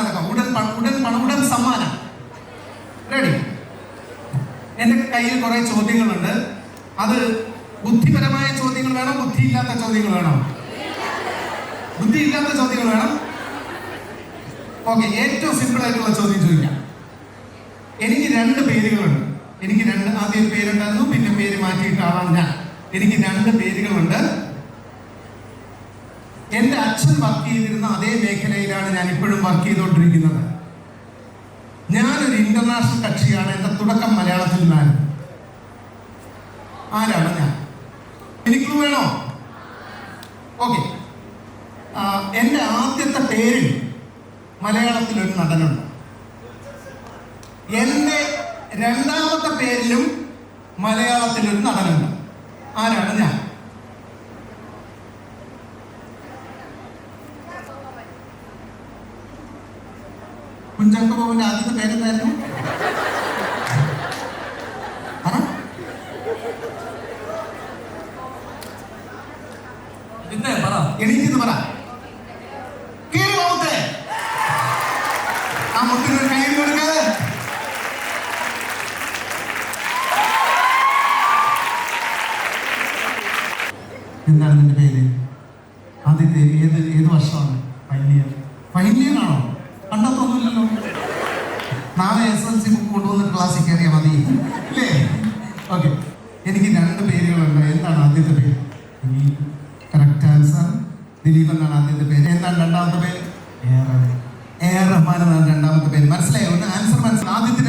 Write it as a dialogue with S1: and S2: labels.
S1: നടക്കാം. ഉടൻ സമ്മാനം. റെഡി? എൻ്റെ കയ്യിൽ കുറെ ചോദ്യങ്ങളുണ്ട്. അത് ബുദ്ധിപരമായ ചോദ്യങ്ങൾ വേണം, ബുദ്ധിയില്ലാത്ത ചോദ്യങ്ങൾ വേണം? ബുദ്ധിയില്ലാത്ത ചോദ്യങ്ങൾ വേണം. ഓക്കെ, ഏറ്റവും സിമ്പിൾ ആയിട്ടുള്ള ചോദ്യം ചോദിക്കാം. എനിക്ക് 2 പേരുകളുണ്ട്. ആദ്യം ഒരു പേരുണ്ടായിരുന്നു, പിന്നെ പേര് മാറ്റിയിട്ട ആളാണ് ഞാൻ. എനിക്ക് 2 പേരുകളുണ്ട്. എൻ്റെ അച്ഛൻ വർക്ക് ചെയ്തിരുന്ന അതേ മേഖലയിലാണ് ഞാൻ ഇപ്പോഴും വർക്ക് ചെയ്തുകൊണ്ടിരിക്കുന്നത്. ഞാനൊരു ഇന്റർനാഷണൽ കക്ഷിയാണ്. എൻ്റെ തുടക്കം മലയാളത്തിൽ നിന്നാണ്. ആരാണ് ഞാൻ? എനിക്ക് വേണോ? ഓക്കെ. എൻ്റെ ആദ്യത്തെ പേരിൽ മലയാളത്തിലൊരു നടനുണ്ട്. എൻ്റെ രണ്ടാമത്തെ പേരിലും മലയാളത്തിലൊരു നടനുണ്ട്. ആരാണ് ഞാൻ? കുഞ്ചാക്കോ ബോബന്റെ ആദ്യത്തെ പേരെന്തായിരുന്നു? എനിക്കിത് പറ. ആ മുത്തിനൊരു കൈ കൊടുക്കാതെ. എന്താണ് നിന്റെ പേര്? ആദ്യത്തെ ഏത് വർഷമാണ്? ഫൈനൽ ആണോ? കണ്ടെത്തൊന്നുമില്ലല്ലോ. നാളെ SLC ബുക്ക് കൊണ്ടുവന്നിട്ട് ക്ലാസ്സിൽ കയറിയാൽ മതി അല്ലേ? ഓക്കെ. എനിക്ക് 2 പേരുകളുണ്ട്. എന്താണ് ആദ്യത്തെ പേര്? Correct answer. ദിലീപ് എന്നാണ് ആദ്യത്തെ പേര്. എന്താണ് രണ്ടാമത്തെ പേര്? എ ആർ റഹ്മാൻ എന്നാണ് രണ്ടാമത്തെ പേര്. മനസ്സിലായോ? ആൻസർ മനസ്സിലായി. ആദ്യത്തെ